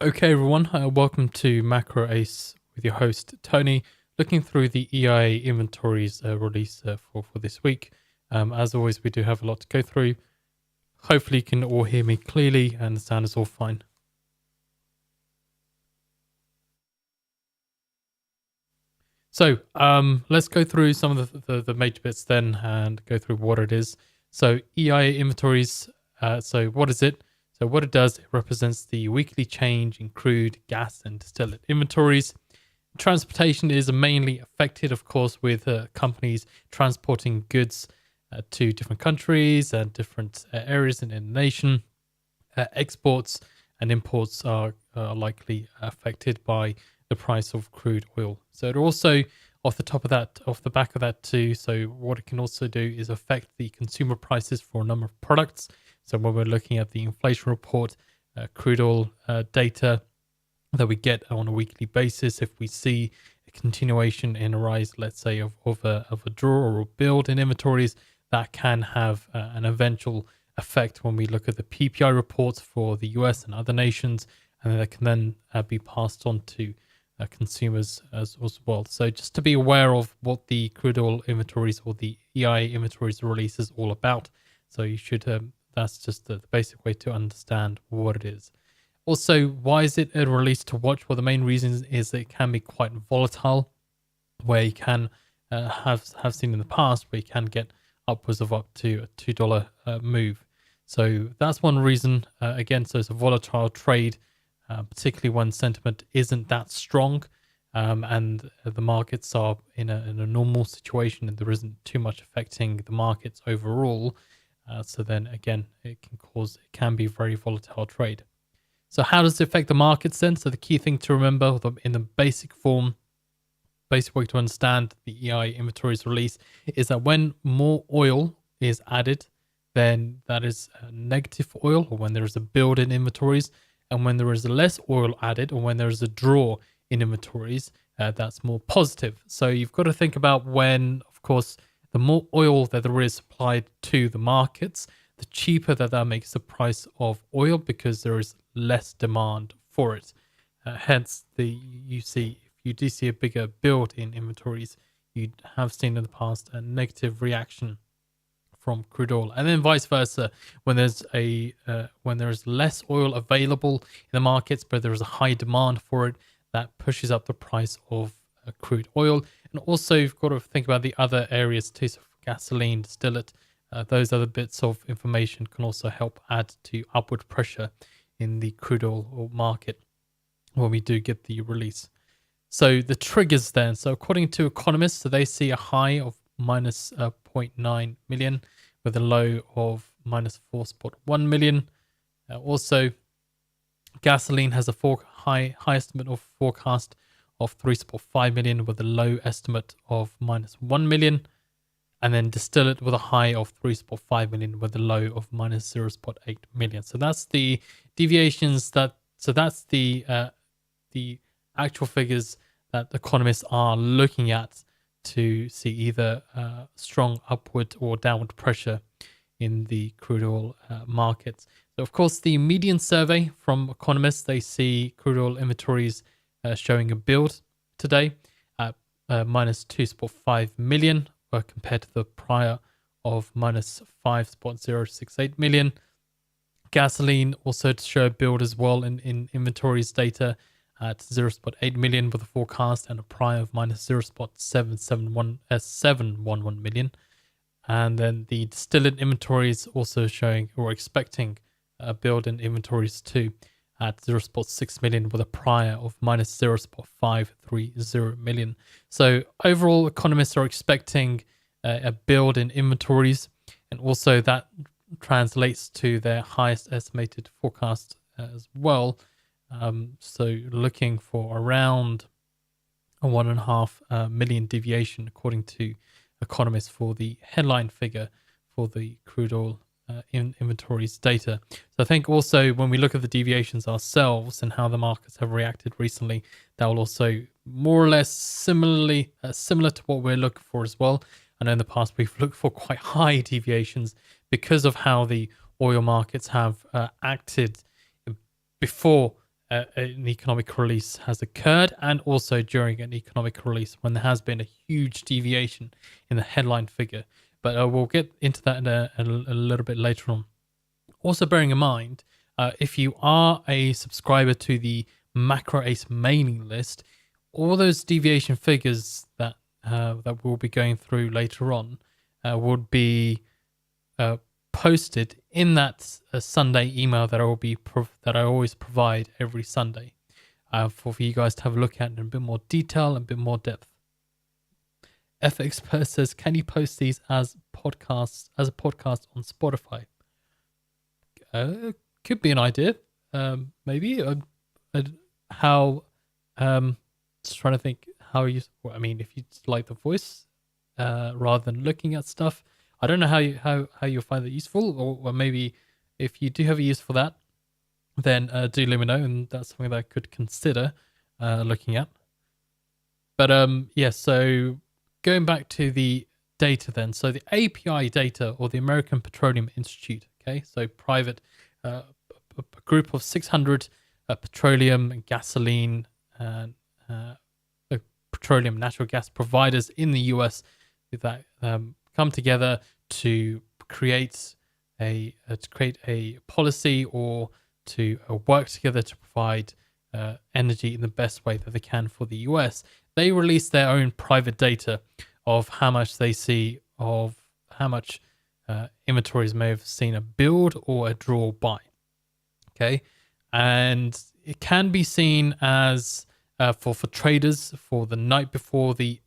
Okay, everyone, welcome to Macro Ace with your host Tony. Looking through the EIA inventories release for this week. As always, we do have a lot to go through. Hopefully, you can all hear me clearly and the sound is all fine. So let's go through some of the major bits then and go through what it is. So EIA inventories. So what is it? So what it does, it represents the weekly change in crude, gas, and distillate inventories. Transportation is mainly affected, of course, with companies transporting goods to different countries and different areas in the nation. Exports and imports are likely affected by the price of crude oil. So it also, off the back of that too. So what it can also do is affect the consumer prices for a number of products. So when we're looking at the inflation report, crude oil data that we get on a weekly basis, if we see a continuation in a rise, let's say of a draw or a build in inventories, that can have an eventual effect when we look at the PPI reports for the US and other nations, and that can then be passed on to consumers as well. So just to be aware of what the crude oil inventories or the EIA inventories release is all about. So you should, that's just the basic way to understand what it is. Also, why is it a release to watch? Well, the main reason is that it can be quite volatile, where you can have seen in the past where you can get upwards of up to a $2 move. So that's one reason. Again, so it's a volatile trade, particularly when sentiment isn't that strong, and the markets are in a normal situation and there isn't too much affecting the markets overall. So then again, it can be a very volatile trade. So how does it affect the markets then? So the key thing to remember in the basic way to understand the EIA inventories release is that when more oil is added, then that is negative for oil, or when there is a build in inventories. And when there is less oil added, or when there is a draw in inventories, that's more positive. So you've got to think about when, of course, the more oil that there is supplied to the markets, the cheaper that makes the price of oil because there is less demand for it. Hence, if you do see a bigger build in inventories, you have seen in the past a negative reaction from crude oil, and then vice versa. When there is less oil available in the markets, but there is a high demand for it, that pushes up the price of crude oil. And also, you've got to think about the other areas too, so gasoline, distillate. Those other bits of information can also help add to upward pressure in the crude oil market when we do get the release. So the triggers then. So according to economists, so they see a high of minus 0.9 million with a low of minus 4.1 million. Also, gasoline has a high estimate of forecast of 3.5 million with a low estimate of minus 1 million. And then distillate with a high of 3.5 million with a low of minus 0.8 million. So that's the deviations that's the actual figures that economists are looking at to see either strong upward or downward pressure in the crude oil markets. So of course, the median survey from economists, they see crude oil inventories showing a build today at minus 2.5 million, compared to the prior of minus 5.068 million. Gasoline also to show a build as well in inventories data at 0.8 million with a forecast and a prior of minus 0.711 million. And then the distillate inventories also showing or expecting a build in inventories too at 0.6 million with a prior of minus 0.530 million. So overall, economists are expecting a build in inventories, and also that translates to their highest estimated forecast as well. So looking for around a 1.5 million deviation according to economists for the headline figure for the crude oil inventories data. So I think also when we look at the deviations ourselves and how the markets have reacted recently, that will also more or less similar to what we're looking for as well. I know in the past we've looked for quite high deviations because of how the oil markets have acted before an economic release has occurred, and also during an economic release when there has been a huge deviation in the headline figure. But we'll get into that in a little bit later on. Also, bearing in mind, if you are a subscriber to the Macro Ace mailing list, all those deviation figures that we'll be going through later on would be posted in that Sunday email that I will be that I always provide every Sunday for you guys to have a look at in a bit more detail and a bit more depth. FXpert says, can you post these as podcasts as a podcast on Spotify? Could be an idea. Maybe how just trying to think how you I mean, if you just like the voice rather than looking at stuff. I don't know how you'll find that useful, or maybe if you do have a use for that, then do let me know, and that's something that I could consider looking at. But yeah, so going back to the data then. So the API data, or the American Petroleum Institute, okay, so private a group of 600 petroleum and gasoline and petroleum natural gas providers in the US that come together to create a policy, or to work together to provide energy in the best way that they can for the US. They release their own private data of how much they see, of how much inventories may have seen a build or a draw by. Okay, and it can be seen as for traders for the night before the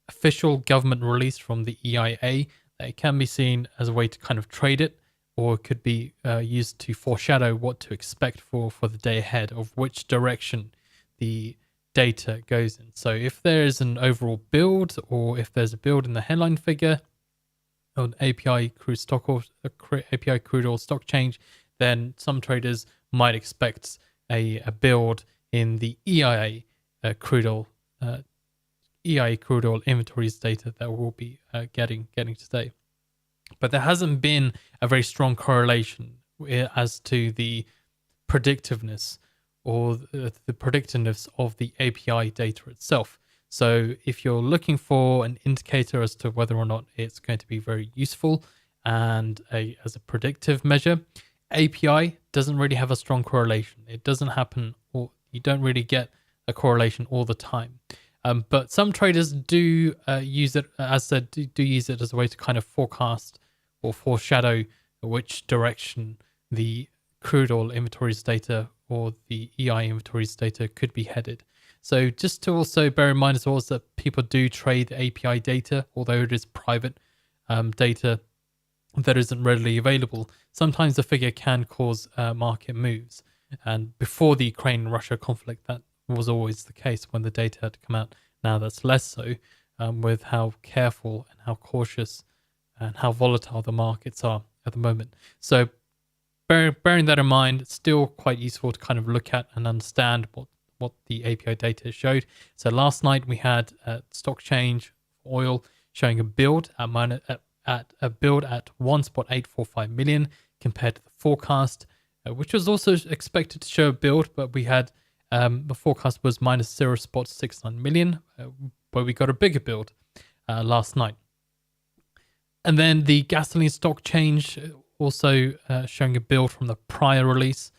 official government release from the EIA. It can be seen as a way to kind of trade it, or it could be used to foreshadow what to expect for the day ahead, of which direction the data goes in. So if there is an overall build, or if there's a build in the headline figure on API crude oil stock change, then some traders might expect a build in the EIA crude oil inventories data that we'll be getting today. But there hasn't been a very strong correlation as to the predictiveness or the predictiveness of the API data itself. So if you're looking for an indicator as to whether or not it's going to be very useful and as a predictive measure, API doesn't really have a strong correlation. It doesn't happen, or you don't really get a correlation all the time. But some traders do use it, as said, do use it as a way to kind of forecast or foreshadow which direction the crude oil inventories data or the EI inventories data could be headed. So just to also bear in mind as well is that people do trade API data, although it is private data that isn't readily available. Sometimes the figure can cause market moves. And before the Ukraine-Russia conflict, that was always the case when the data had come out. Now that's less so, with how careful and how cautious and how volatile the markets are at the moment. So bearing that in mind, it's still quite useful to kind of look at and understand what the API data showed. So last night we had stock change oil showing a build at a build at 1.845 million compared to the forecast, which was also expected to show a build, but we had the forecast was minus 0.69 million, but we got a bigger build last night. And then the gasoline stock change also showing a build from the prior release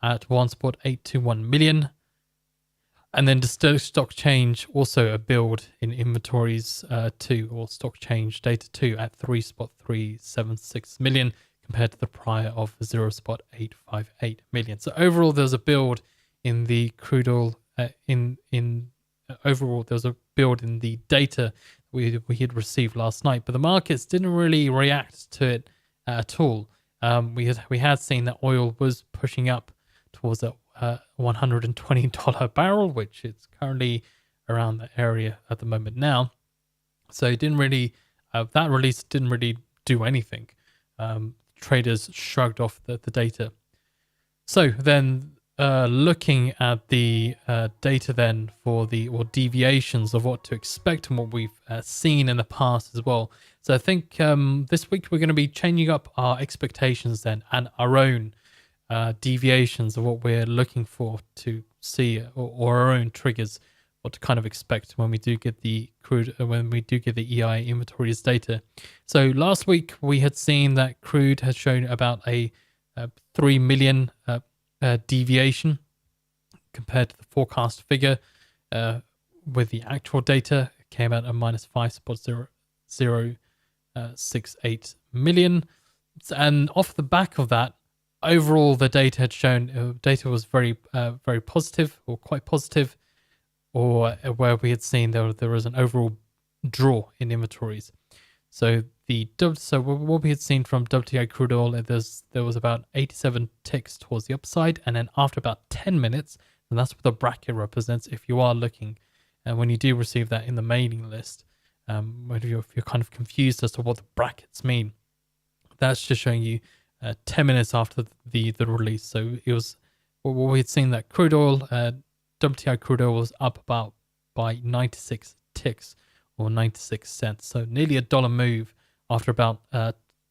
at 1.821 million. And then distilled stock change, also a build in inventories 2, or stock change data 2 at 3.376 million compared to the prior of 0.858 million. So overall, there's a build in the crude oil. Overall, there was a build in the data we had received last night, but the markets didn't really react to it at all. We had seen that oil was pushing up towards that $120 barrel, which is currently around the area at the moment now. So it didn't really, that release didn't really do anything. Traders shrugged off the data. So then looking at the data then for or deviations of what to expect and what we've seen in the past as well. So I think this week we're going to be changing up our expectations then and our own deviations of what we're looking for to see, or our own triggers, what to kind of expect when we do get the EI inventories data. So last week we had seen that crude has shown about a 3 million deviation compared to the forecast figure. With the actual data, it came out at minus 5.068 million. And off the back of that, overall the data had shown data was very positive, or quite positive, or where we had seen there was an overall draw in inventories. So what we had seen from WTI crude oil, there was about 87 ticks towards the upside, and then after about 10 minutes, and that's what the bracket represents. If you are looking, and when you do receive that in the mailing list, if you're kind of confused as to what the brackets mean, that's just showing you 10 minutes after the release. So it was what we had seen, that crude oil, WTI crude oil was up about by 96 ticks, or 96 cents. So nearly $1 move after about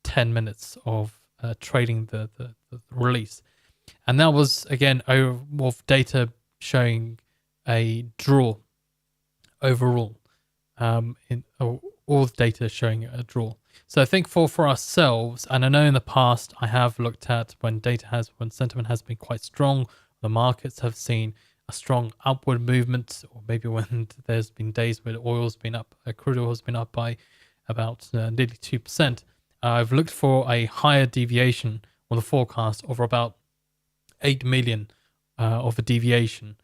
10 minutes of trading the release. And that was, again, of data showing a draw overall. All the data showing a draw. So I think for ourselves, and I know in the past I have looked at when sentiment has been quite strong, the markets have seen a strong upward movement, or maybe when there's been days where oil's been up, crude oil has been up by about nearly 2%. I've looked for a higher deviation on the forecast of about 8 million of a deviation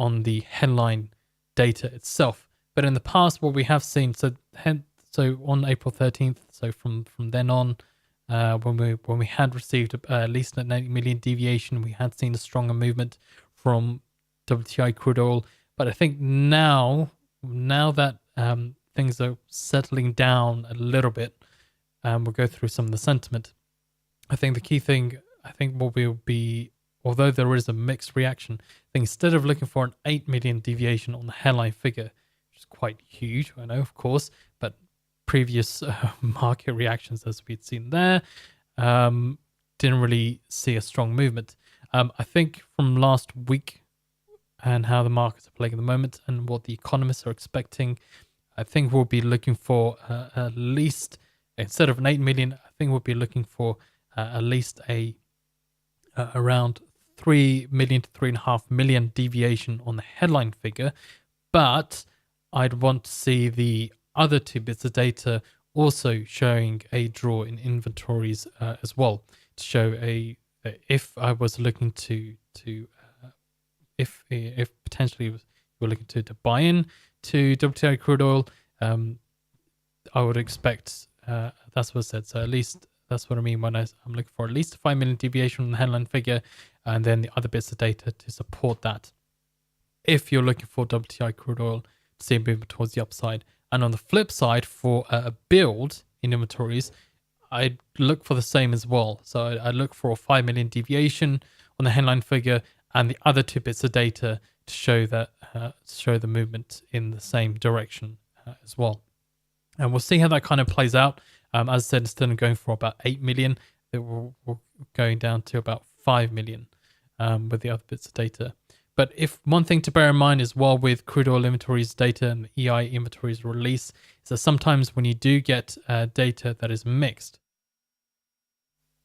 on the headline data itself. But in the past, what we have seen, so on April 13th, so from then on, when we had received at least an 8 million deviation, we had seen a stronger movement from WTI crude oil. But I think now that things are settling down a little bit, we'll go through some of the sentiment. I think the key thing, what will be, although there is a mixed reaction, I think instead of looking for an 8 million deviation on the headline figure, which is quite huge, I know, of course, but previous market reactions as we'd seen there didn't really see a strong movement. I think from last week and how the markets are playing at the moment and what the economists are expecting, I think we'll be looking for at least, instead of an 8 million, I think we'll be looking for at least around 3 million to 3.5 million deviation on the headline figure. But I'd want to see the other two bits of data also showing a draw in inventories as well, to show if I was looking if potentially we're looking to buy in to WTI crude oil, I would expect, that's what I said. So at least that's what I mean when I'm looking for at least a 5 million deviation from the headline figure, and then the other bits of data to support that. If you're looking for WTI crude oil to see a movement towards the upside. And on the flip side, for a build in inventories, I'd look for the same as well. So I'd look for a 5 million deviation on the headline figure and the other two bits of data to show that show the movement in the same direction as well. And we'll see how that kind of plays out. As I said, instead of going for about 8 million, we're going down to about 5 million with the other bits of data. But if one thing to bear in mind as well with crude oil inventories data and the EI inventories release is that sometimes when you do get data that is mixed,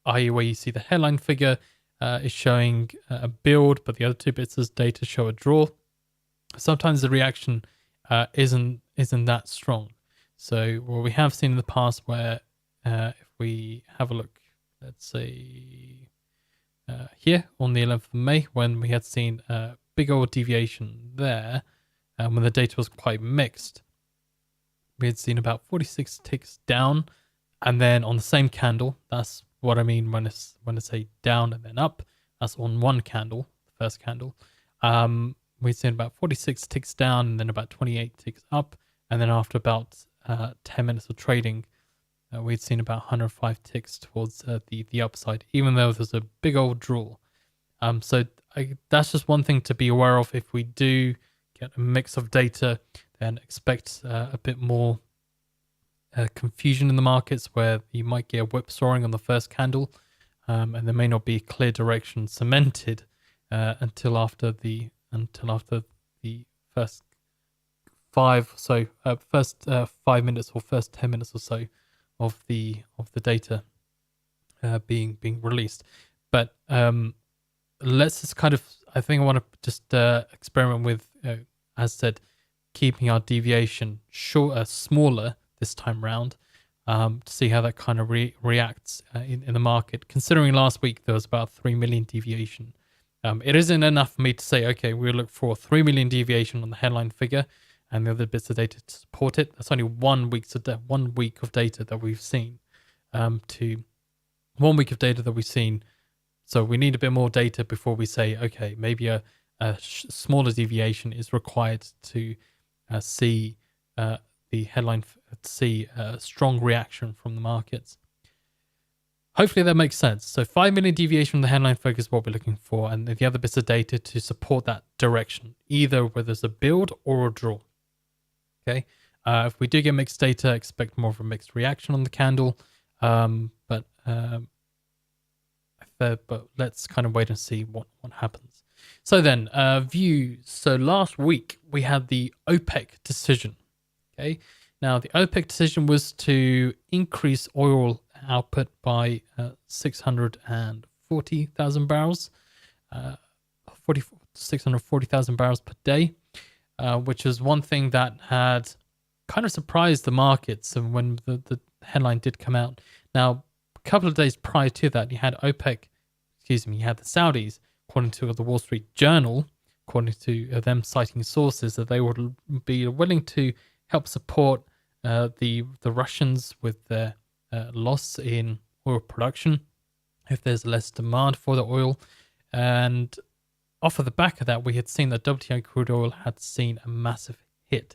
i.e. where you see the headline figure is showing a build, but the other two bits of data show a draw, sometimes the reaction isn't that strong. So what we have seen in the past where if we have a look, let's say here on the 11th of May, when we had seen a big old deviation there, when the data was quite mixed, we had seen about 46 ticks down, and then on the same candle, that's what I mean when I say down and then up, that's on one candle, the first candle, we'd seen about 46 ticks down and then about 28 ticks up, and then after about 10 minutes of trading, we'd seen about 105 ticks towards the upside, even though there's a big old draw. So that's just one thing to be aware of. If we do get a mix of data, then expect a bit more confusion in the markets, where you might get a whipsawing on the first candle, and there may not be clear direction cemented until after the first first 5 minutes or first 10 minutes or so of the data being released. But let's just I think I want to just experiment with, as said, keeping our deviation smaller this time round, to see how that kind of reacts in the market. Considering last week there was about 3 million deviation, it isn't enough for me to say, okay, we'll look for 3 million deviation on the headline figure and the other bits of data to support it. That's only 1 week of data that we've seen. To 1 week of data that we've seen. So we need a bit more data before we say, okay, maybe a smaller deviation is required to see the headline, see a strong reaction from the markets. Hopefully that makes sense. So 5 million deviation from the headline focus is what we're looking for, and the other bits of data to support that direction, either whether it's a build or a draw. Okay. If we do get mixed data, expect more of a mixed reaction on the candle. But let's kind of wait and see what happens. So then, views. So last week we had the OPEC decision. Okay. Now the OPEC decision was to increase oil output by 640,000 barrels, 640,000 barrels per day, which is one thing that had kind of surprised the markets. And when the headline did come out, now a couple of days prior to that, you had you had the Saudis, according to the Wall Street Journal, according to them citing sources, that they would be willing to help support the Russians with their loss in oil production if there's less demand for the oil. And off of the back of that, we had seen that WTI crude oil had seen a massive hit.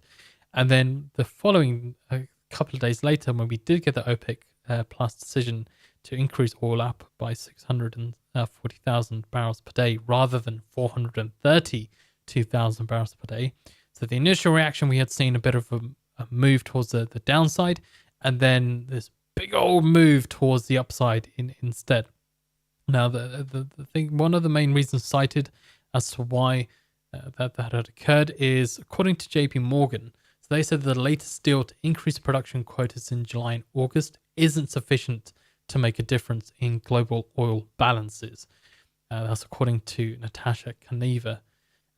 And then the following couple of days later, when we did get the OPEC plus decision to increase oil up by 640,000 barrels per day rather than 432,000 barrels per day. So the initial reaction, we had seen a bit of a move towards the downside, and then this big old move towards the upside instead. Now, the thing, one of the main reasons cited as to why that had occurred is, according to JP Morgan, so they said the latest deal to increase production quotas in July and August isn't sufficient to make a difference in global oil balances. That's according to Natasha Kaneva,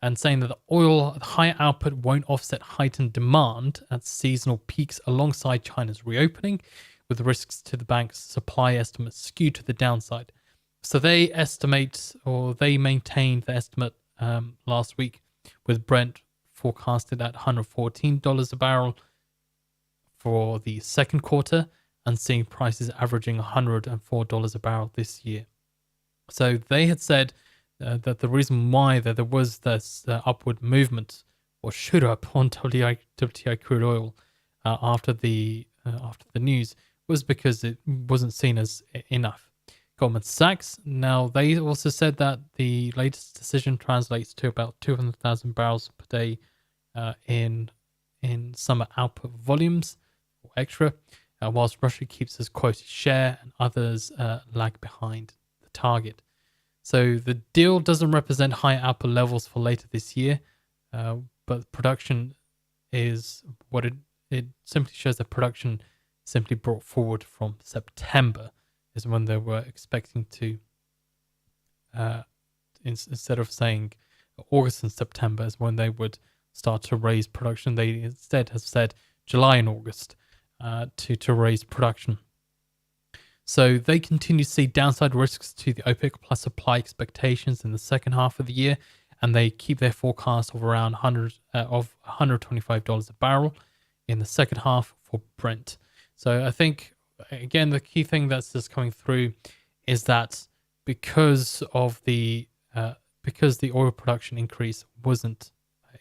and saying that the higher output won't offset heightened demand at seasonal peaks alongside China's reopening, with the risks to the bank's supply estimates skewed to the downside. So they maintained the estimate last week, with Brent forecasted at $114 a barrel for the second quarter, and seeing prices averaging $104 a barrel this year. So they had said that the reason why that there was this upward movement or shoot up on WTI crude oil after the news was because it wasn't seen as enough. Goldman Sachs, now they also said that the latest decision translates to about 200,000 barrels per day in summer output volumes or extra, whilst Russia keeps its quoted share and others lag behind the target. So the deal doesn't represent high output levels for later this year, but production is what it simply shows that production simply brought forward from September is when they were expecting to, instead of saying August and September is when they would start to raise production. They instead have said July and August to raise production. So they continue to see downside risks to the OPEC plus supply expectations in the second half of the year, and they keep their forecast of around $125 a barrel in the second half for Brent. So I think, again, the key thing that's just coming through is that because the oil production increase wasn't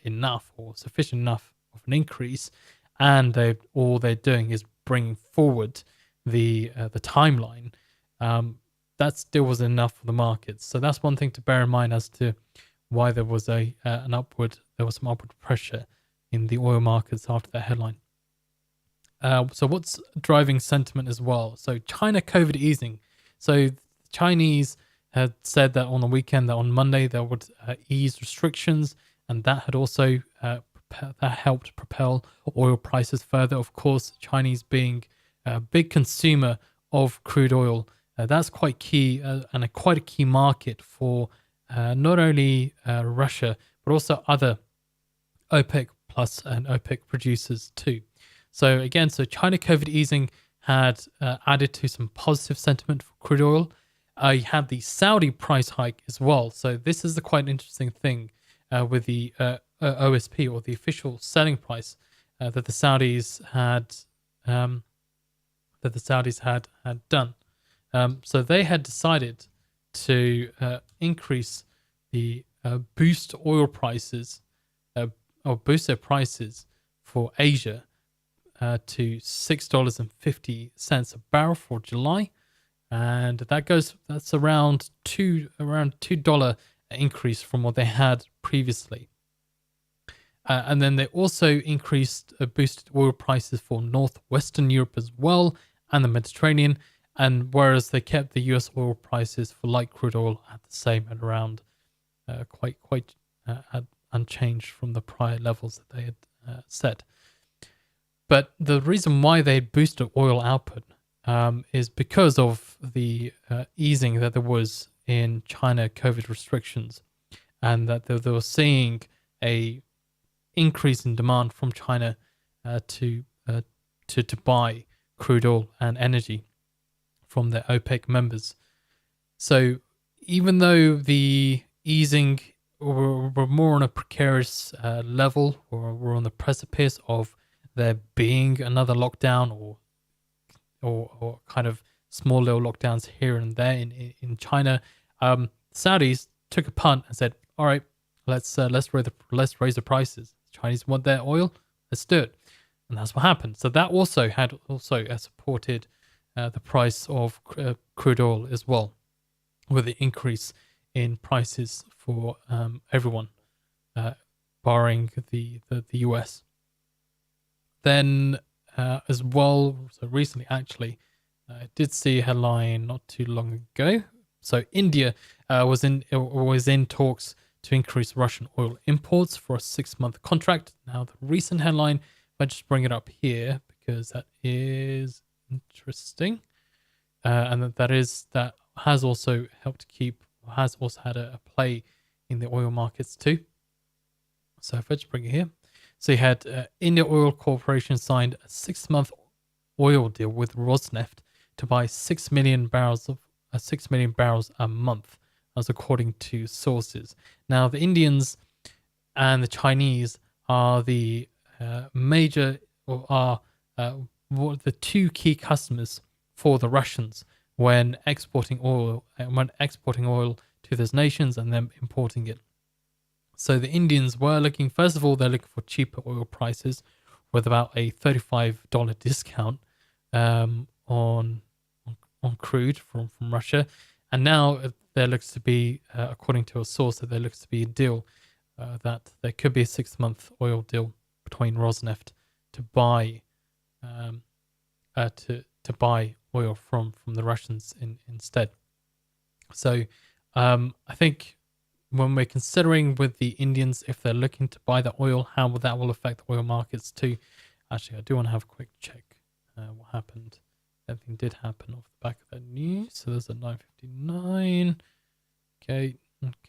enough or sufficient enough of an increase, and all they're doing is bringing forward the timeline, that still was enough for the markets. So that's one thing to bear in mind as to why there was some upward pressure in the oil markets after that headline. So what's driving sentiment as well? So China COVID easing. So Chinese had said that on the weekend, that on Monday they would ease restrictions, and that had also that helped propel oil prices further. Of course, Chinese being a big consumer of crude oil, that's quite key and quite a key market for not only Russia but also other OPEC plus and OPEC producers too. So again, China COVID easing had added to some positive sentiment for crude oil. You had the Saudi price hike as well. So this is the quite interesting thing with the OSP, or the official selling price that the Saudis had done. So they had decided to increase the boost oil prices or boost their prices for Asia to $6.50 a barrel for July, and that's around $2 increase from what they had previously. And then they also boosted oil prices for northwestern Europe as well, and the Mediterranean. And whereas they kept the US oil prices for light crude oil at the same, at around quite unchanged from the prior levels that they had set. But the reason why they boosted oil output is because of the easing that there was in China COVID restrictions, and that they were seeing a increase in demand from China to buy crude oil and energy from their OPEC members. So even though the easing were more on a precarious level, or were on the precipice of there being another lockdown, or kind of small little lockdowns here and there in China, Saudis took a punt and said, "All right, let's raise the prices. Chinese want their oil, let's do it," and that's what happened. So that also supported the price of crude oil as well, with the increase in prices for everyone, barring the US. Then as well, so recently actually, I did see a headline not too long ago. So India was in talks to increase Russian oil imports for a 6-month contract. Now the recent headline, if I just bring it up here because that is interesting, and that has also had a play in the oil markets too. So if I just bring it here. So you had India Oil Corporation signed a 6-month oil deal with Rosneft to buy 6 million barrels a month, as according to sources. Now the Indians and the Chinese are the the two key customers for the Russians when exporting oil to those nations and then importing it. So the Indians were looking, first of all, they're looking for cheaper oil prices with about a $35 discount on crude from Russia. And now there looks to be, according to a source, that there looks to be a deal that there could be a 6-month oil deal between Rosneft to buy oil from the Russians instead. So I think when we're considering with the Indians, if they're looking to buy the oil, how that will affect the oil markets too. Actually, I do want to have a quick check what happened. Everything did happen off the back of that news. So there's a 9:59. Okay.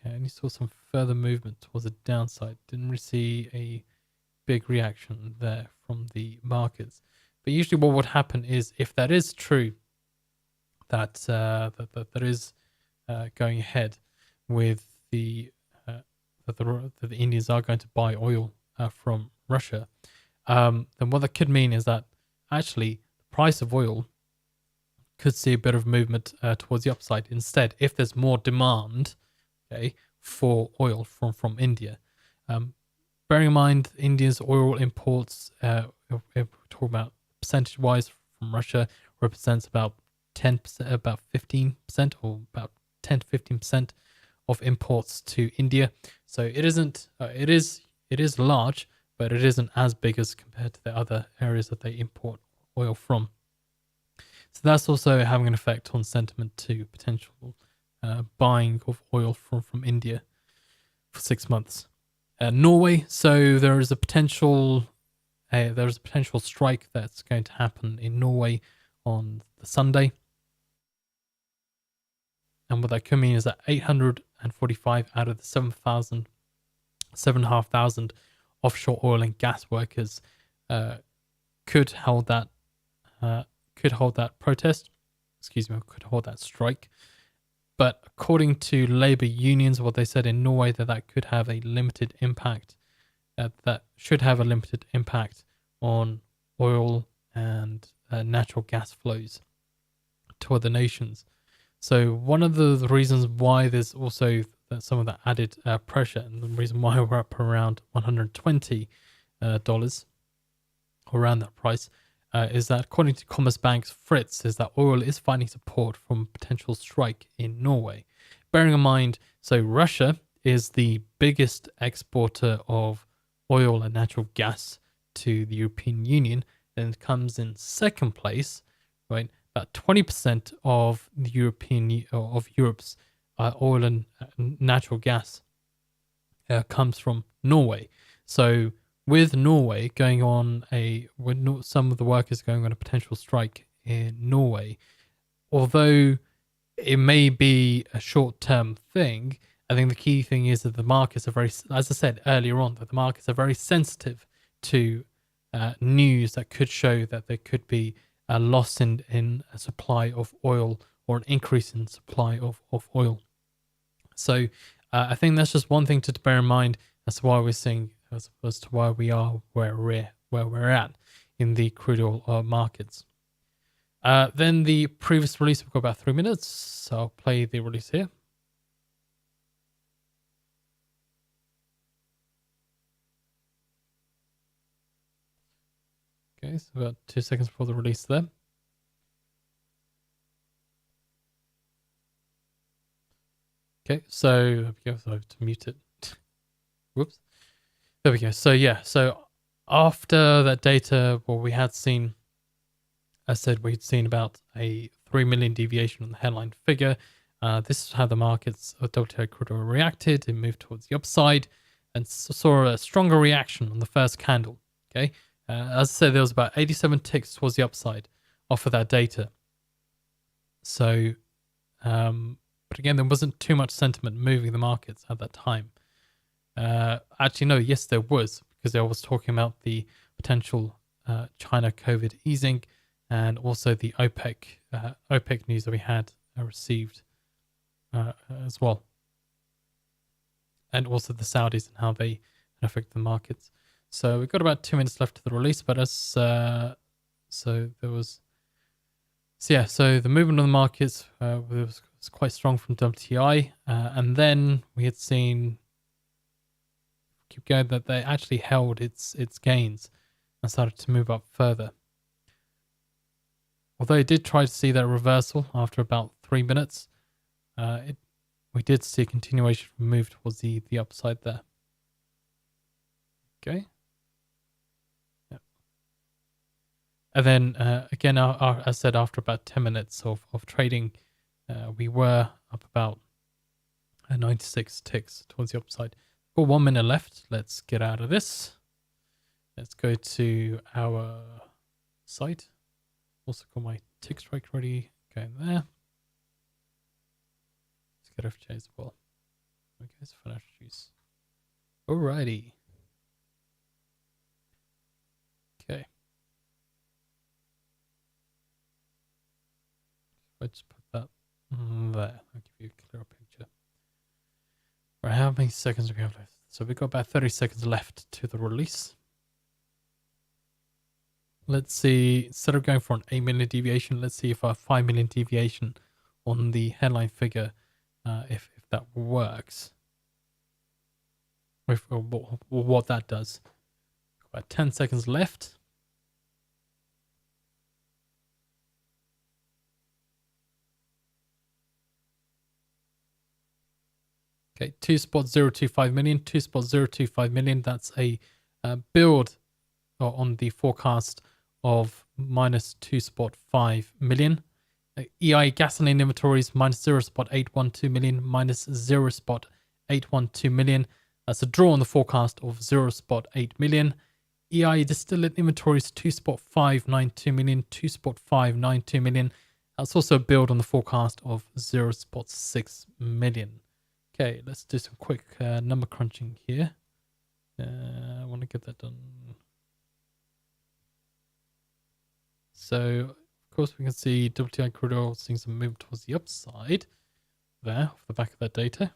And you saw some further movement towards the downside. Didn't really see a big reaction there from the markets. But usually what would happen is, if that is true, that is going ahead with that the Indians are going to buy oil from Russia, then what that could mean is that actually the price of oil could see a bit of movement towards the upside instead, if there's more demand, okay, for oil from India. Bearing in mind, India's oil imports, if we're talking about percentage-wise from Russia, represents about 10%, about 15%, or about 10 to 15% of imports to India. So it isn't. It is large, but it isn't as big as compared to the other areas that they import oil from. So that's also having an effect on sentiment to potential buying of oil from India for 6 months. Norway, so there is a potential strike that's going to happen in Norway on the Sunday. And what that could mean is that 845 out of the 7,500 offshore oil and gas workers could hold that protest. Could hold that strike. But according to labor unions, what they said in Norway, that could have a limited impact. That should have a limited impact on oil and natural gas flows to other nations. So one of the reasons why there's also some of that added pressure, and the reason why we're up around $120 around that price, is that according to Commerzbank's Fritz, is that oil is finding support from potential strike in Norway. Bearing in mind, so Russia is the biggest exporter of oil and natural gas to the European Union, and it comes in second place, right? About 20% of the Europe's oil and natural gas comes from Norway. So with Norway going on some of the workers going on a potential strike in Norway, although it may be a short-term thing, I think the key thing is that the markets are very, as I said earlier on, that the markets are very sensitive to news that could show that there could be a loss in a supply of oil or an increase in supply of oil. So I think that's just one thing to bear in mind as to why we're seeing, as to why we are where we're at in the crude oil markets. Then the previous release, we've got about 3 minutes, so I'll play the release here. Okay, so about 2 seconds before the release there. Okay, so I have to mute it. Whoops. There we go. So yeah, so after that data, well, we had seen, I said we'd seen about a 3 million deviation on the headline figure. This is how the markets of WTI crude oil reacted. It moved towards the upside and saw a stronger reaction on the first candle. Okay. As I said, there was about 87 ticks towards the upside off of that data. So, but again, there wasn't too much sentiment moving the markets at that time. Actually, no, yes, there was, because I was talking about the potential China COVID easing and also the OPEC news that we had received as well. And also the Saudis and how they affect the markets. So we've got about 2 minutes left to the release, but so the movement of the markets was quite strong from WTI, and then we had seen keep going that they actually held its gains and started to move up further. Although it did try to see that reversal after about 3 minutes, we did see a continuation move towards the upside there. Okay. And then again, as I said, after about 10 minutes of trading, we were up about 96 ticks towards the upside. Got 1 minute left. Let's get out of this. Let's go to our site. Also got my tick strike ready. Going there. Let's get FJ as well. Okay, so financial juice. Alrighty. Okay. Let's put that there. I'll give you a clearer picture. Right, how many seconds do we have left? So we've got about 30 seconds left to the release. Let's see, instead of going for an 8 million deviation, let's see if our 5 million deviation on the headline figure, if that works. Or what that does. About 10 seconds left. Okay, 2.025 million, 2.025 million. That's a build on the forecast of minus 2.5 million. EI gasoline inventories minus 0.812 million, minus 0.812 million. That's a draw on the forecast of 0.8 million. EI distillate inventories 2.592 million, 2.592 million. That's also a build on the forecast of 0.6 million. Okay, let's do some quick number crunching here. I want to get that done. So, of course, we can see WTI crude oil seeing some movement towards the upside there off the back of that data.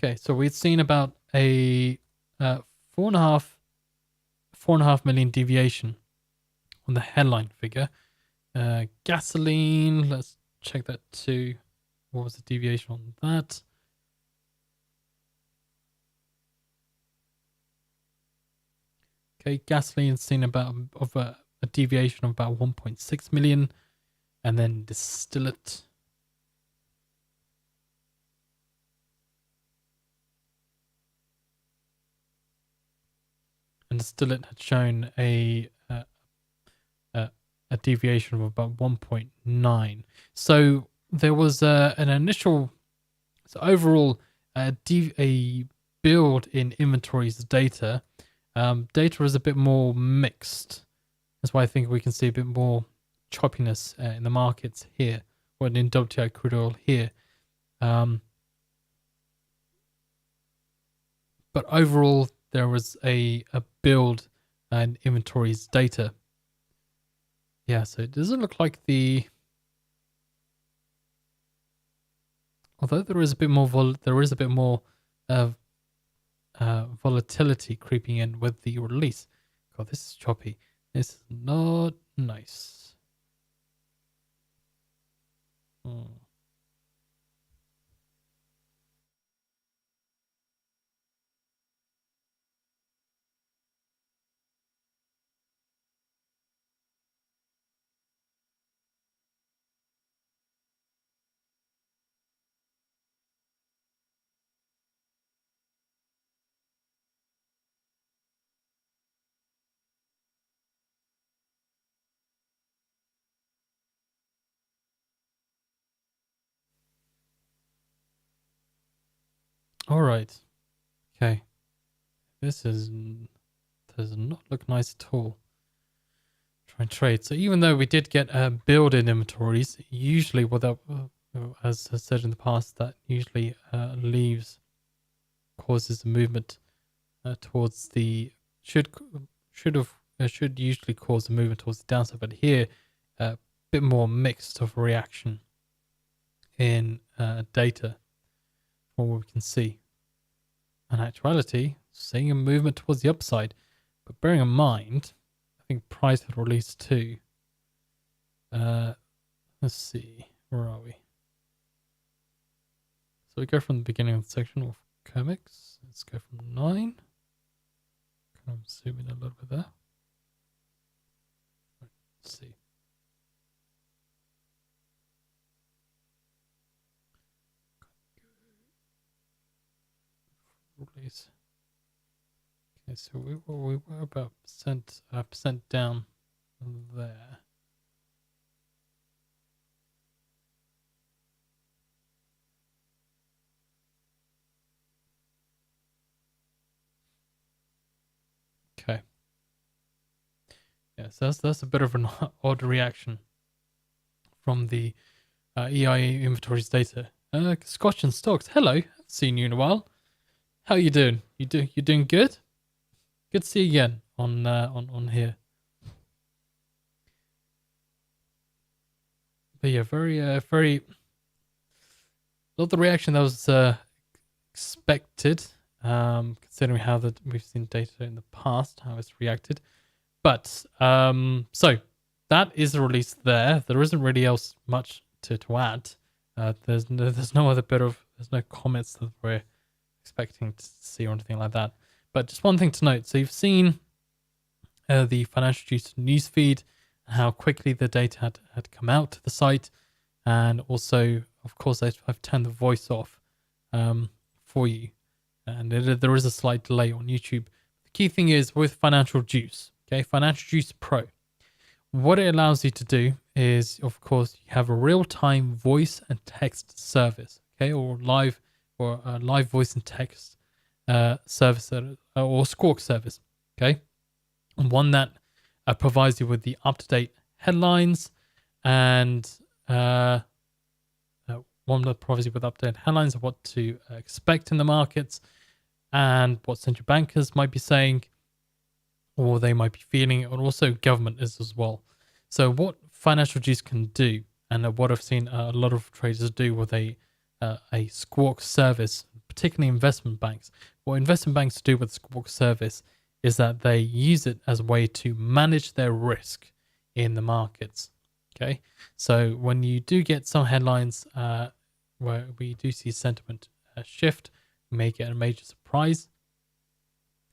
Okay, so we've seen about a 4.5 million deviation on the headline figure. Gasoline, let's check that too. What was the deviation on that? Okay, gasoline seen about a deviation of about 1.6 million, and then distillate. And distillate had shown a deviation of about 1.9. So there was an initial, so overall, a build in inventories data. Data is a bit more mixed. That's why I think we can see a bit more choppiness in the markets here, or in WTI crude oil here. But overall, there was a build and inventories data. Yeah, so it doesn't look like although there is a bit more volatility creeping in with the release. God, this is choppy. This is not nice. All right. Okay. This does not look nice at all. Try and trade. So even though we did get build in inventories, usually as I said in the past, that usually causes a movement towards the should usually cause a movement towards the downside, but here a bit more mixed of reaction in data from what we can see. In actuality, seeing a movement towards the upside, but bearing in mind, I think price had released too. Let's see, where are we? So we go from the beginning of the section of comics. Let's go from 9. Kind of zoom in a little bit there. Let's see. Release. Okay, so we were about percent down there. Okay. Yeah, so that's a bit of an odd reaction from the EIA inventories data. Scotch and Stocks. Hello, haven't seen you in a while. How you doing? You doing good? Good to see you again on here. But yeah, very not the reaction that was expected, considering how we've seen data in the past, how it's reacted. But so that is the release there. There isn't really else much to add. There's no comments that we're expecting to see or anything like that. But just one thing to note. So you've seen the financial news feed, how quickly the data had come out to the site, and also, of course, I've turned the voice off for you. And there is a slight delay on YouTube. The key thing is with Financial Juice, okay, Financial Juice Pro, what it allows you to do is, of course, you have a real-time voice and text service, okay, or live voice and text service or Squawk service, okay, and one that provides you with the up-to-date headlines and one that provides you with updated headlines of what to expect in the markets and what central bankers might be saying or they might be feeling, and also government is as well. So what Financial Juice can do, and what I've seen a lot of traders do with a Squawk service, particularly investment banks, what investment banks do with Squawk service is that they use it as a way to manage their risk in the markets. Okay, so when you do get some headlines where we do see sentiment shift, we may get a major surprise.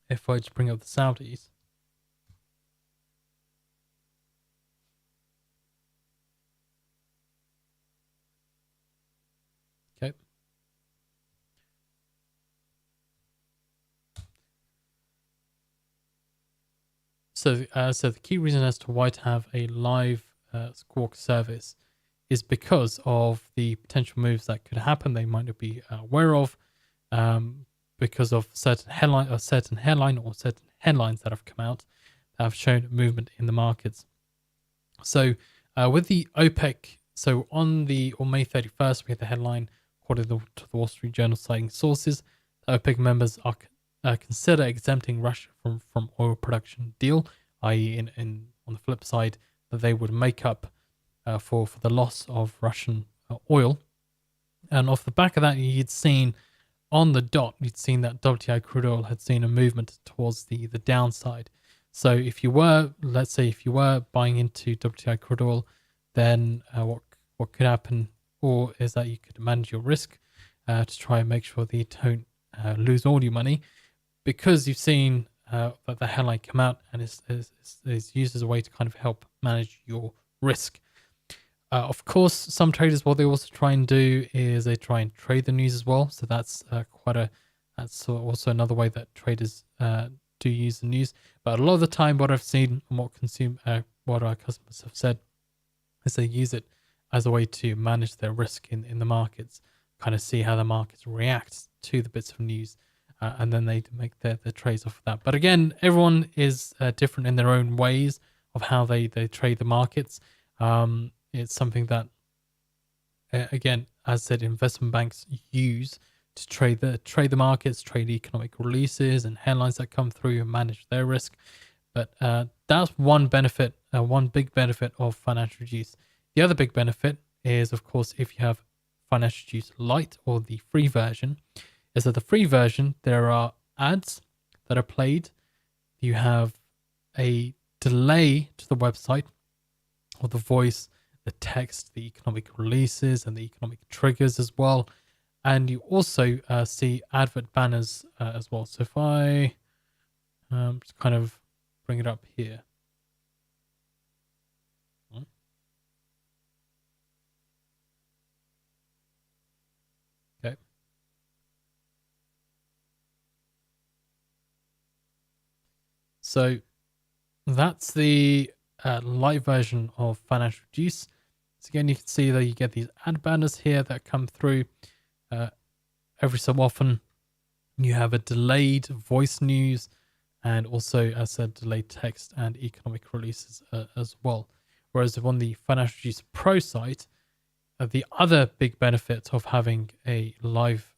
If I just bring up the Saudis. Okay. So the key reason as to why to have a live Squawk service is because of the potential moves that could happen they might not be aware of, because of certain headline or certain headlines that have come out that have shown movement in the markets. So with the OPEC, so on May 31st, we had the headline according to the Wall Street Journal citing sources, the OPEC members are consider exempting Russia from oil production deal, i.e. in on the flip side that they would make up for the loss of Russian oil. And off the back of that, you'd seen on the dot, you'd seen that WTI crude oil had seen a movement towards the downside. So if you were, let's say, if you were buying into WTI crude oil, then what could happen, or is that you could manage your risk to try and make sure that you don't lose all your money, because you've seen that the headline come out and is used as a way to kind of help manage your risk. Of course, some traders, what they also try and do is they try and trade the news as well. So that's that's also another way that traders do use the news. But a lot of the time, what I've seen and what our customers have said is they use it as a way to manage their risk in the markets, kind of see how the markets react to the bits of news. And then they make their trades off of that. But again, everyone is different in their own ways of how they trade the markets. It's something that, again, as I said, investment banks use to trade the markets, trade economic releases and headlines that come through and manage their risk. But that's one benefit, one big benefit of Financial Juice. The other big benefit is, of course, if you have Financial Juice Lite or the free version, is that the free version, there are ads that are played. You have a delay to the website or the voice, the text, the economic releases and the economic triggers as well. And you also see advert banners as well. So if I just kind of bring it up here. Okay. So that's the light version of Financial Juice. So again, you can see that you get these ad banners here that come through every so often. You have a delayed voice news and also, as I said, delayed text and economic releases as well. Whereas on the Financial Juice Pro site, the other big benefit of having a live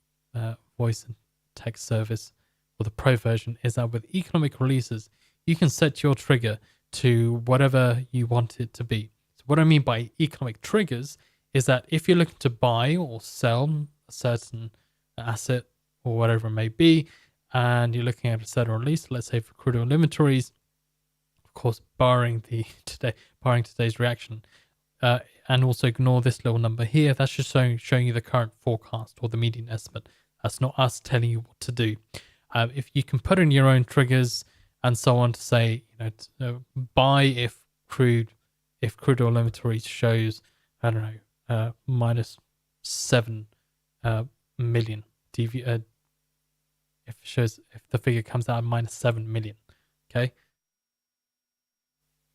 voice and text service for the Pro version is that with economic releases, you can set your trigger to whatever you want it to be. So what I mean by economic triggers is that if you're looking to buy or sell a certain asset or whatever it may be, and you're looking at a certain release, let's say for Crude Oil Inventories, of course, barring today's reaction, and also ignore this little number here. That's just showing you the current forecast or the median estimate. That's not us telling you what to do. If you can put in your own triggers and so on to say, buy if crude oil inventories shows, I don't know, minus 7 million if it shows, if the figure comes out minus 7 million. Okay.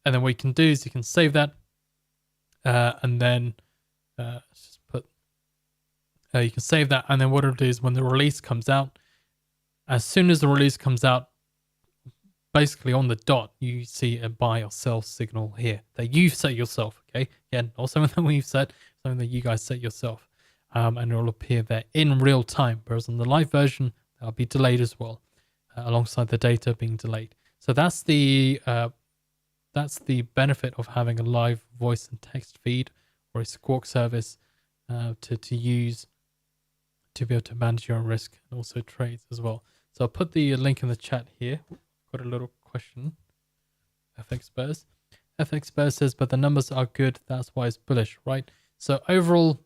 And then what you can do is you can save that, and then let's just put, you can save that, and then what it'll do is when the release comes out, as soon as the release comes out, basically on the dot, you see a buy or sell signal here that you've set yourself. Okay, again, not something that we've set, something that you guys set yourself, and it will appear there in real time. Whereas on the live version, that'll be delayed as well, alongside the data being delayed. So that's the benefit of having a live voice and text feed or a Squawk service to use to be able to manage your own risk and also trades as well. So I'll put the link in the chat here. Got a little question. FX Bears. FX Bears says, but the numbers are good. That's why it's bullish, right? So overall,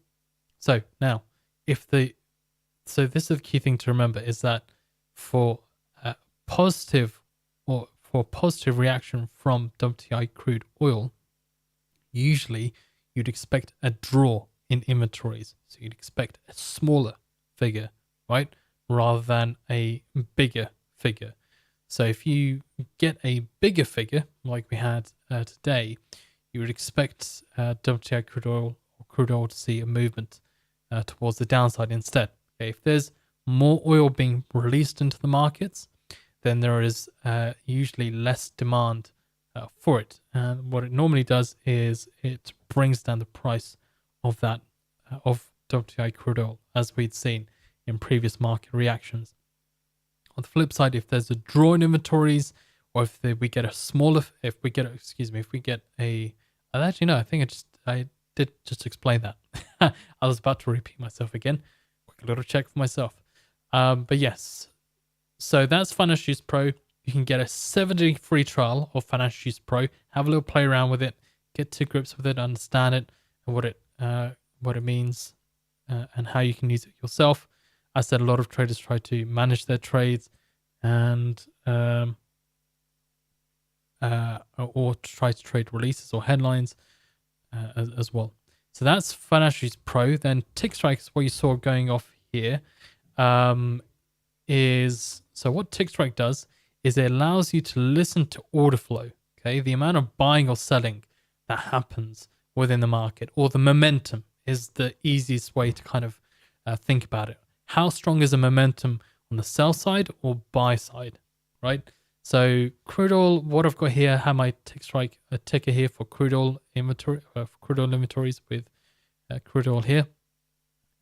so now, so this is the key thing to remember is that for positive reaction from WTI crude oil, usually you'd expect a draw in inventories. So you'd expect a smaller figure, right? Rather than a bigger figure. So if you get a bigger figure like we had today, you would expect WTI crude oil to see a movement towards the downside instead. Okay, if there's more oil being released into the markets, then there is usually less demand for it. And what it normally does is it brings down the price of that of WTI crude oil, as we'd seen in previous market reactions. On the flip side, if there's a draw in inventories, or if we get a actually no, I think I did just explain that. I was about to repeat myself again. Quick little check for myself. But yes, so that's Financial Use Pro. You can get a 7-day free trial of Financial Use Pro. Have a little play around with it, get to grips with it, understand it, and what it means, and how you can use it yourself. I said a lot of traders try to manage their trades and or try to trade releases or headlines as well. So that's Financial Use Pro. Then Tick Strike is what you saw going off here. So what Tick Strike does is it allows you to listen to order flow. Okay, the amount of buying or selling that happens within the market, or the momentum, is the easiest way to kind of think about it. How strong is the momentum on the sell side or buy side, right? So crude oil, what I've got here, I have my Tick Strike ticker here for crude oil inventory, for crude oil inventories with crude oil here,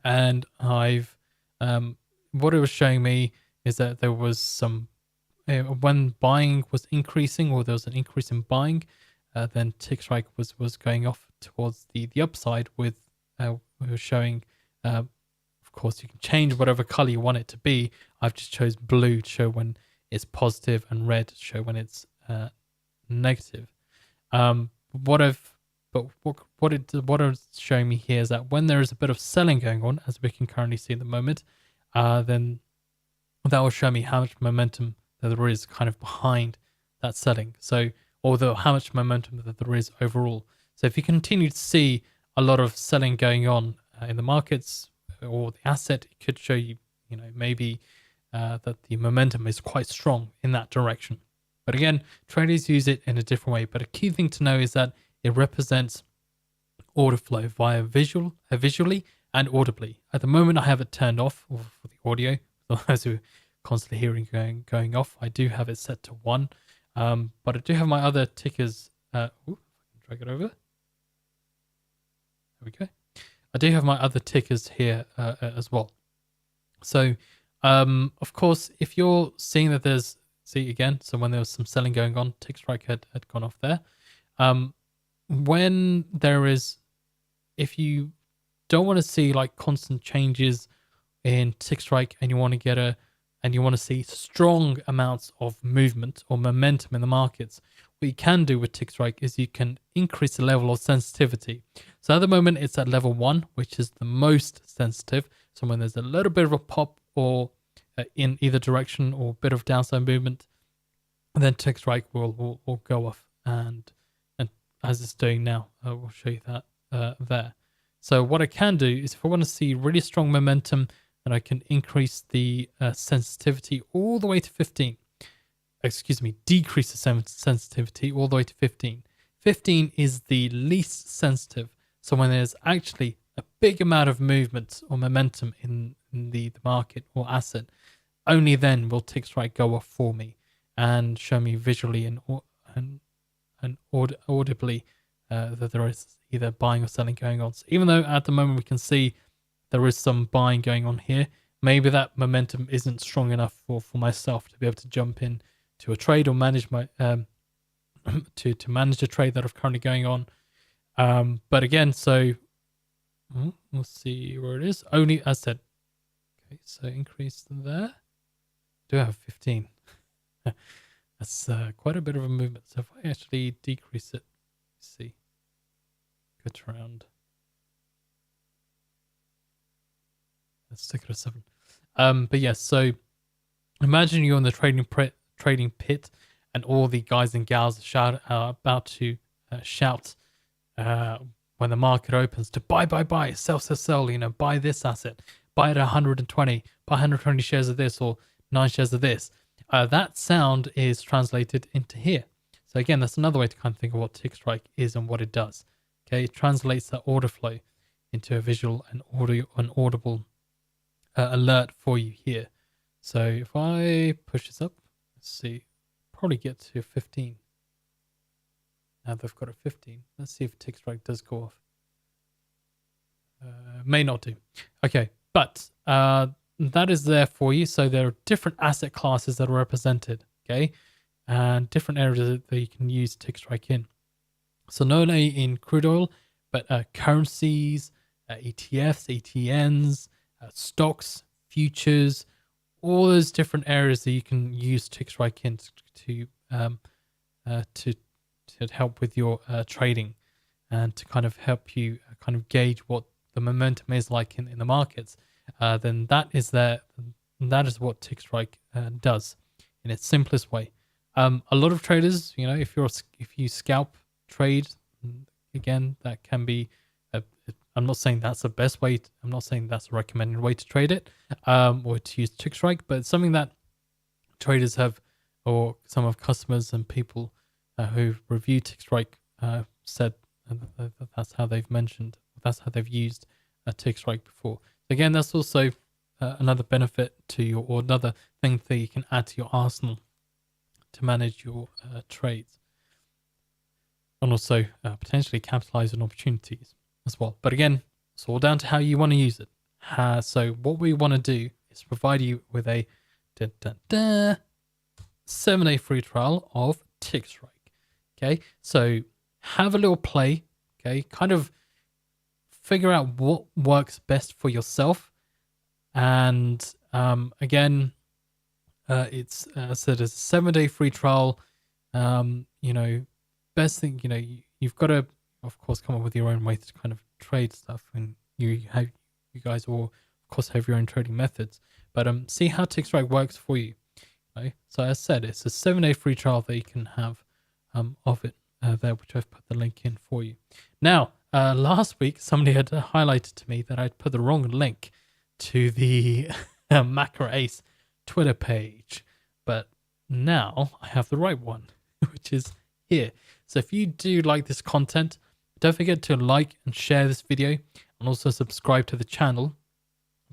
and I've what it was showing me is that there was some when buying was increasing, or there was an increase in buying, then Tick Strike was going off towards the upside with we were showing. Of course, you can change whatever color you want it to be. I've just chose blue to show when it's positive and red to show when it's negative. What it's showing me here is that when there is a bit of selling going on, as we can currently see at the moment, then that will show me how much momentum that there is kind of behind that selling. So, although how much momentum that there is overall. So if you continue to see a lot of selling going on in the markets or the asset, it could show you, maybe that the momentum is quite strong in that direction. But again, traders use it in a different way. But a key thing to know is that it represents order flow via visually and audibly. At the moment, I have it turned off for the audio. For those who are constantly hearing going off, I do have it set to 1. But I do have my other tickers. If I can drag it over. There we go. I do have my other tickers here as well. So, of course, if you're seeing that so when there was some selling going on, Tick Strike had gone off there. When there is, if you don't want to see like constant changes in Tick Strike and you want to see strong amounts of movement or momentum in the markets, what you can do with Tick Strike is you can increase the level of sensitivity. So at the moment, it's at level 1, which is the most sensitive. So when there's a little bit of a pop or in either direction or a bit of downside movement, then Tick Strike will go off. And as it's doing now, we'll show you that there. So what I can do is if I want to see really strong momentum and I can increase the sensitivity all the way to 15. Excuse me, decrease the sensitivity all the way to 15. 15 is the least sensitive. So when there's actually a big amount of movement or momentum in the market or asset, only then will tick strike go off for me and show me visually and audibly that there is either buying or selling going on. So even though at the moment we can see there is some buying going on here, maybe that momentum isn't strong enough for myself to be able to jump in to a trade or manage my to manage a trade that is currently going on. But again, so we'll see where it is. Only as said. Okay, so increase there. Do have 15. That's quite a bit of a movement. So if I actually decrease it, let's see, good around. Let's stick it at 7. But yes, so imagine you're in the trading pit, and all the guys and gals are about to shout when the market opens to buy, sell, buy this asset, buy it at 120, buy 120 shares of this or 9 shares of this. That sound is translated into here. So again, that's another way to kind of think of what tick strike is and what it does. Okay, it translates that order flow into a visual and audible alert for you here. So if I push this up, let's see, probably get to 15. Now they've got a 15. Let's see if tick strike does go off. May not do. Okay, but that is there for you. So there are different asset classes that are represented, okay, and different areas that you can use tick strike in. So not only in crude oil, but currencies, ETFs, ETNs, stocks, futures, all those different areas that you can use tick strike in to help with your trading and to kind of help you kind of gauge what the momentum is like in the markets. Then that is there. That is what tick strike does in its simplest way. A lot of traders, if you scalp trade, again, that can be. I'm not saying that's the best way. I'm not saying that's a recommended way to trade it, or to use tick strike. But it's something that traders have, or some of customers and people who review tick strike said that's how they've mentioned. That's how they've used a tick strike before. Again, that's also another benefit to you, or another thing that you can add to your arsenal to manage your trades, and also potentially capitalize on opportunities as well. But again, it's all down to how you want to use it. So what we want to do is provide you with a 7-day free trial of tick strike. Okay, so have a little play. Okay, kind of figure out what works best for yourself. And again, it's said as a 7-day free trial. Best thing, you've got to, of course, come up with your own way to kind of trade stuff, and you guys will, of course, have your own trading methods. But see how tick strike works for you. Okay? So as I said, it's a 7-day free trial that you can have of it there, which I've put the link in for you. Now, last week, somebody had highlighted to me that I'd put the wrong link to the Macro Ace Twitter page, but now I have the right one, which is here. So if you do like this content, don't forget to like and share this video, and also subscribe to the channel,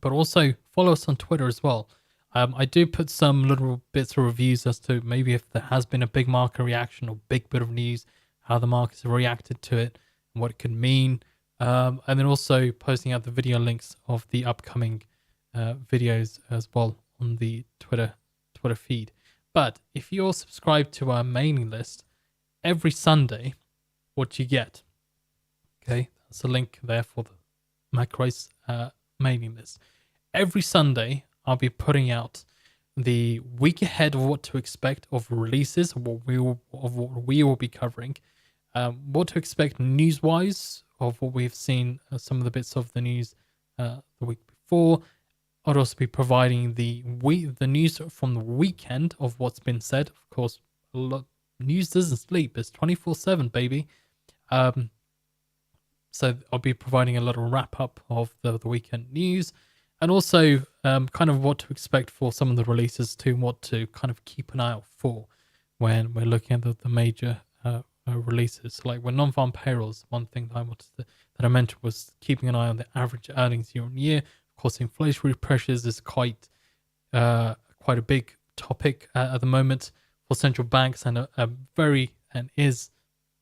but also follow us on Twitter as well. I do put some little bits of reviews as to maybe if there has been a big market reaction or big bit of news, how the markets have reacted to it, and what it could mean. And then also posting out the video links of the upcoming videos as well on the Twitter feed. But if you're subscribed to our mailing list, every Sunday, what you get, okay, that's a link there for the Macro's mailing list. Every Sunday, I'll be putting out the week ahead of what to expect of releases, of what we will be covering, what to expect news-wise of what we've seen, some of the bits of the news the week before. I'll also be providing the news from the weekend of what's been said. Of course, news doesn't sleep. It's 24/7, baby. So I'll be providing a little wrap-up of the weekend news. and also kind of what to expect for some of the releases too, and what to kind of keep an eye out for when we're looking at the major releases. So like when non-farm payrolls, one thing that I mentioned was keeping an eye on the average earnings year on year. Of course, inflationary pressures is quite a big topic at the moment for central banks, and is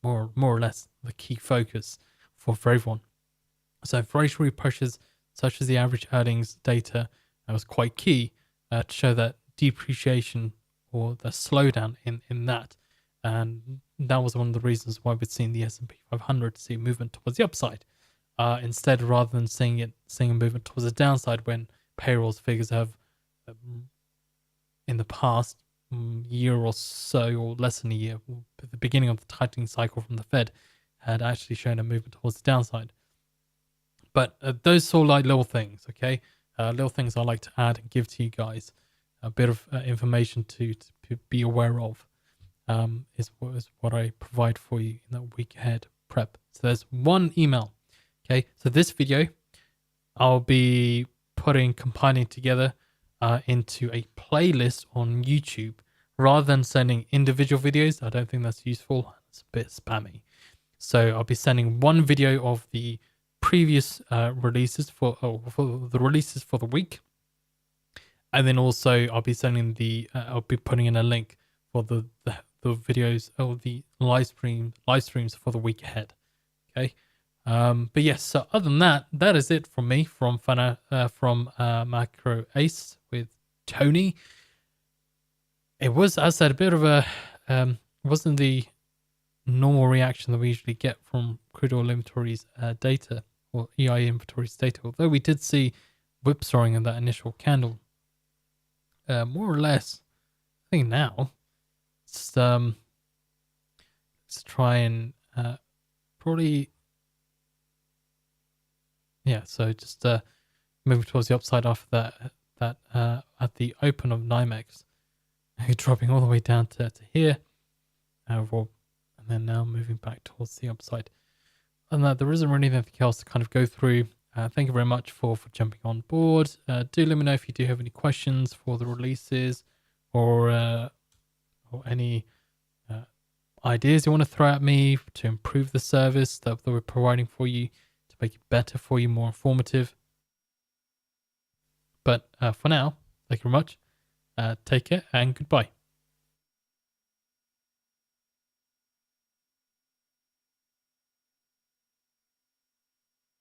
more or less the key focus for everyone. So inflationary pressures such as the average earnings data was quite key to show that depreciation or the slowdown in that, and that was one of the reasons why we'd seen the S&P 500 see movement towards the upside, instead rather than seeing a movement towards the downside when payrolls figures have in the past year or so, or less than a year, at the beginning of the tightening cycle from the Fed, had actually shown a movement towards the downside. But those sort of like little things, okay? Little things I like to add and give to you guys a bit of information to be aware of, is what I provide for you in that week ahead prep. So there's one email, okay? So this video, I'll be compiling together into a playlist on YouTube rather than sending individual videos. I don't think that's useful. It's a bit spammy. So I'll be sending one video of the previous releases for the releases for the week, and then also I'll be sending I'll be putting in a link for the videos or the live streams for the week ahead. Okay. But yes, so other than that, that is it from me from Macro Ace with Tony. It was, as I said, a bit of a wasn't the normal reaction that we usually get from Crude Oil Inventories data, or EIA Inventories data, although we did see whipsawing in that initial candle. More or less, I think now let's try and probably, yeah, so just moving towards the upside after that at the open of NYMEX, dropping all the way down to here, and then now moving back towards the upside. And that there isn't really anything else to kind of go through. Thank you very much for jumping on board. Do let me know if you do have any questions for the releases, or any ideas you want to throw at me to improve the service that we're providing for you, to make it better for you, more informative. But for now, thank you very much. Take care and goodbye.